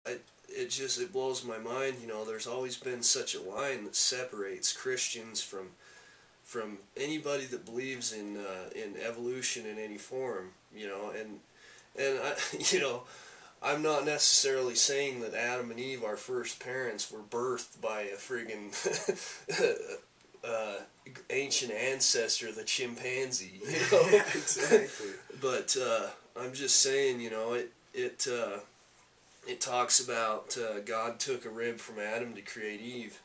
it blows my mind. You know, there's always been such a line that separates Christians from anybody that believes in evolution in any form. You know, and I, you know, I'm not necessarily saying that Adam and Eve, our first parents, were birthed by a friggin' ancient ancestor, the chimpanzee. You know? Yeah, exactly. But I'm just saying, you know, it talks about God took a rib from Adam to create Eve.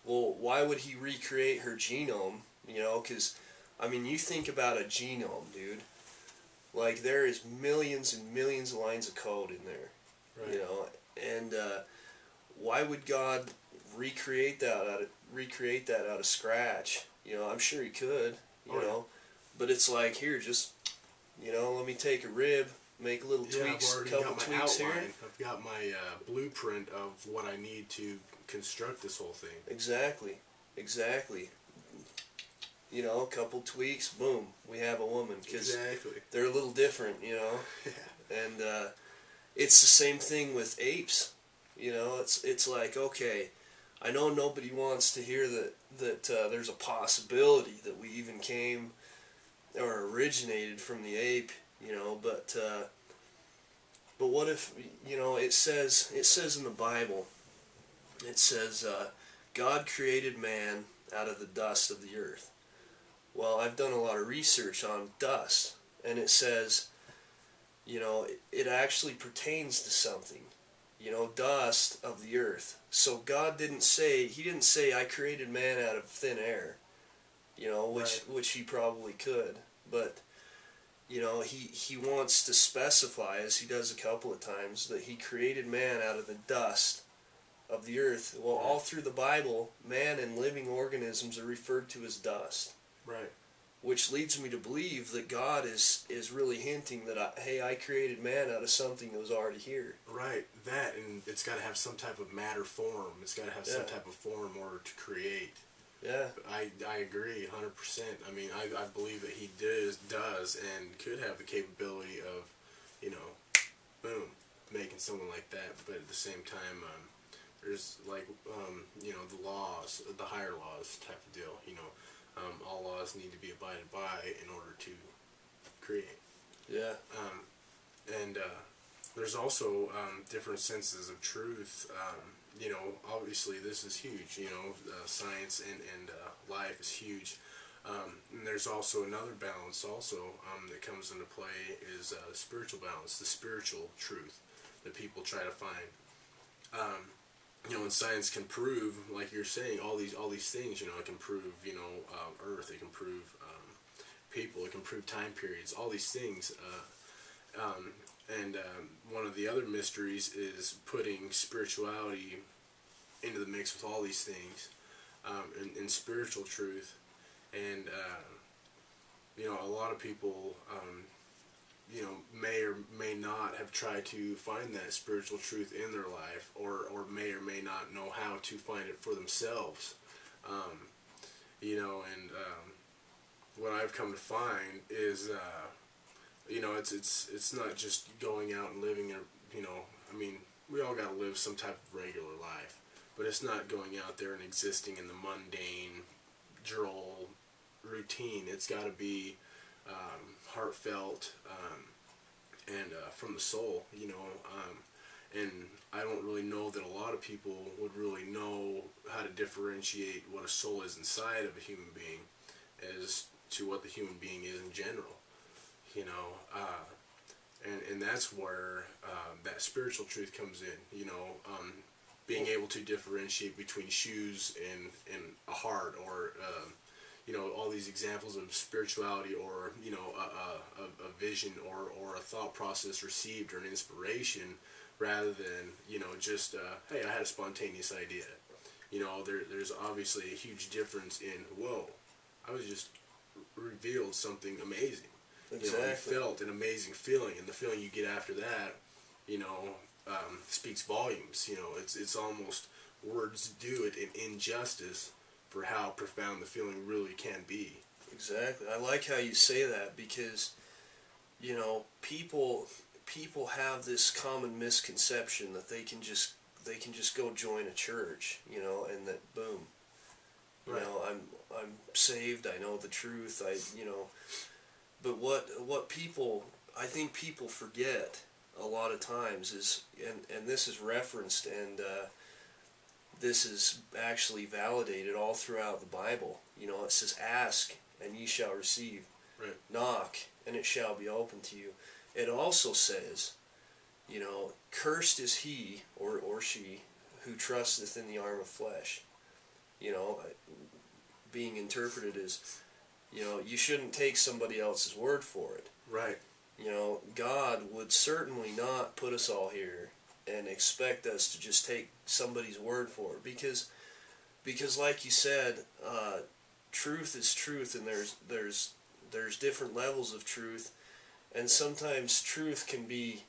Well, why would he recreate her genome? You know, because, I mean, you think about a genome, dude. Like, there is millions and millions of lines of code in there. Right. You know, and why would God recreate that out of scratch? You know, I'm sure he could, you know. But it's like, here, just, you know, let me take a rib, make little tweaks, I've already couple got my tweaks outline. here. I've got my blueprint of what I need to construct this whole thing. Exactly. You know, a couple tweaks, boom, we have a woman. Cause they're a little different, you know. And it's the same thing with apes. You know, it's like, okay, I know nobody wants to hear that there's a possibility that we even came or originated from the ape, you know, but what if, you know, it says in the Bible, it says God created man out of the dust of the earth. Well, I've done a lot of research on dust, and it says, you know, it actually pertains to something, you know, dust of the earth. So God didn't say I created man out of thin air, you know, which he probably could, but, you know, he wants to specify, as he does a couple of times, that he created man out of the dust of the earth. Well, all through the Bible, man and living organisms are referred to as dust. Right. Which leads me to believe that God is really hinting that, I created man out of something that was already here. Right. That, and it's got to have some type of matter form. It's got to have some type of form in order to create. Yeah. I agree 100%. I mean, I believe that he does and could have the capability of, you know, boom, making someone like that. But at the same time, there's like, you know, the laws, the higher laws type of deal, you know. All laws need to be abided by in order to create. Yeah. And there's also different senses of truth. You know, obviously this is huge. You know, science and life is huge. And there's also another balance also that comes into play is spiritual balance, the spiritual truth that people try to find. You know, and science can prove, like you're saying, all these things. You know, it can prove, you know, Earth. It can prove people. It can prove time periods. All these things. And one of the other mysteries is putting spirituality into the mix with all these things, and spiritual truth. And you know, a lot of people, you know, may or may not have tried to find that spiritual truth in their life, or may or may not know how to find it for themselves. You know, and what I've come to find is, you know, it's not just going out and living a, you know, I mean, we all got to live some type of regular life, but it's not going out there and existing in the mundane, droll routine. It's got to be heartfelt, and from the soul, you know, and I don't really know that a lot of people would really know how to differentiate what a soul is inside of a human being as to what the human being is in general, you know, and that's where that spiritual truth comes in, you know, being able to differentiate between shoes and a heart, or you know, all these examples of spirituality, or, you know, a vision, or a thought process received, or an inspiration, rather than, you know, just, hey, I had a spontaneous idea. You know, there's obviously a huge difference in, whoa, I was just revealed something amazing. Exactly. You know, you felt an amazing feeling, and the feeling you get after that, you know, speaks volumes. You know, it's almost, words do it in injustice for how profound the feeling really can be. Exactly. I like how you say that, because, you know, people people have this common misconception that they can just go join a church, you know, and that boom, you know, I'm saved, I know the truth, you know. But what people, I think people forget a lot of times is, and this is referenced, and this is actually validated all throughout the Bible. You know, it says, ask and ye shall receive. Right. Knock and it shall be open to you. It also says, you know, cursed is he or she who trusteth in the arm of flesh. You know, being interpreted as, you know, you shouldn't take somebody else's word for it. Right. You know, God would certainly not put us all here and expect us to just take somebody's word for it, because like you said, truth is truth, and there's different levels of truth, and sometimes truth can be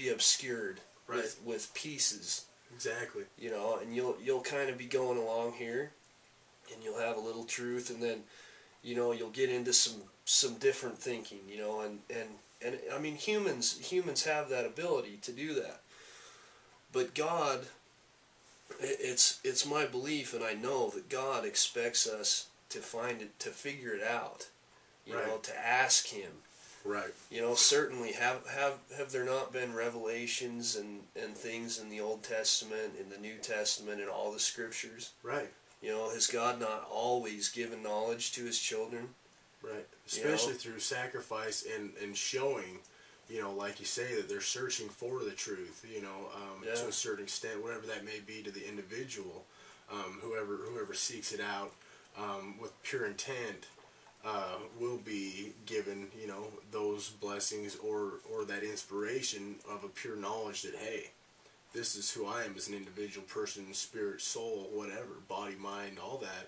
obscured with pieces. Exactly. You know, and you'll kind of be going along here, and you'll have a little truth, and then, you know, you'll get into some different thinking, you know, and I mean, humans have that ability to do that. But God, it's my belief, and I know that God expects us to find it, to figure it out, you know, to ask Him. Right. You know, certainly have there not been revelations and things in the Old Testament, in the New Testament, in all the scriptures? Right. You know, has God not always given knowledge to His children? Right. Especially through sacrifice and showing, you know, like you say, that they're searching for the truth, you know, to a certain extent, whatever that may be to the individual, whoever seeks it out with pure intent will be given, you know, those blessings or that inspiration of a pure knowledge that, hey, this is who I am as an individual person, spirit, soul, whatever, body, mind, all that.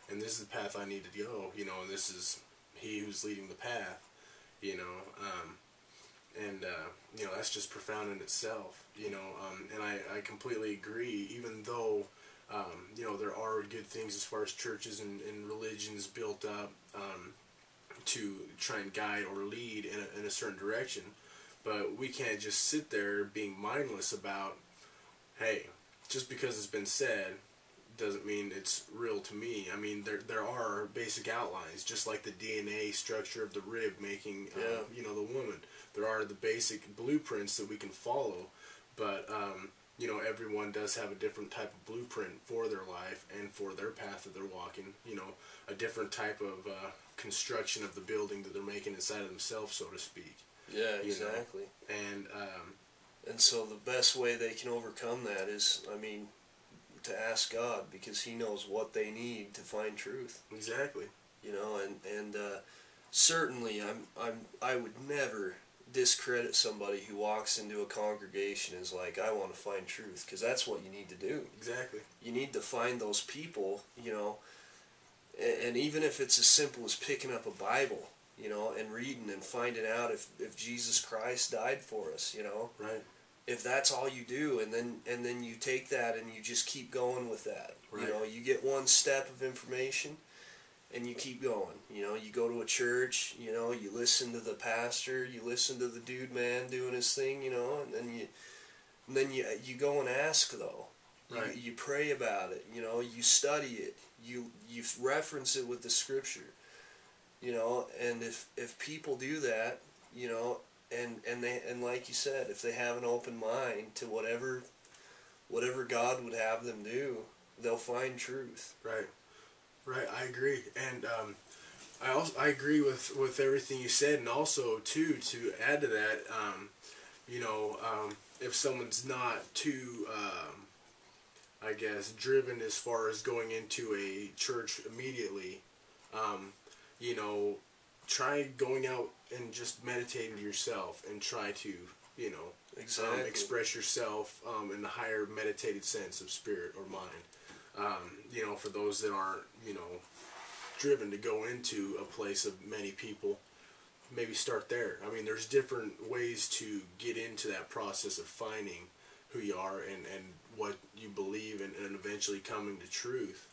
And this is the path I need to go, you know, and this is He who's leading the path, you know, you know, that's just profound in itself, you know, and I completely agree, even though, you know, there are good things as far as churches and religions built up to try and guide or lead in a certain direction, but we can't just sit there being mindless about, hey, just because it's been said doesn't mean it's real to me. I mean, there are basic outlines, just like the DNA structure of the rib making, you know, the woman. There are the basic blueprints that we can follow, but, you know, everyone does have a different type of blueprint for their life and for their path that they're walking, you know, a different type of construction of the building that they're making inside of themselves, so to speak. Yeah, exactly. You know? And so the best way they can overcome that is, I mean, to ask God, because He knows what they need to find truth. Exactly. You know, and certainly I would never discredit somebody who walks into a congregation and is like, I want to find truth, because that's what you need to do. Exactly. You need to find those people, you know, and even if it's as simple as picking up a Bible, you know, and reading and finding out if Jesus Christ died for us, you know. Right. If that's all you do, and then you take that and you just keep going with that. Right. You know, you get one step of information and you keep going. You know, you go to a church, you know, you listen to the pastor, you listen to the dude man doing his thing, you know, and then you go and ask, though. Right. You pray about it, you know, you study it, you reference it with the scripture. You know, and if people do that, you know, and like you said, if they have an open mind to whatever God would have them do, they'll find truth. Right. Right, I agree, and I agree with everything you said, and also too, to add to that, you know, if someone's not too, I guess, driven as far as going into a church immediately, you know, try going out and just meditating to yourself and try to, you know, express yourself in the higher meditated sense of spirit or mind. You know, for those that aren't, you know, driven to go into a place of many people, maybe start there. I mean, there's different ways to get into that process of finding who you are and what you believe and eventually coming to truth.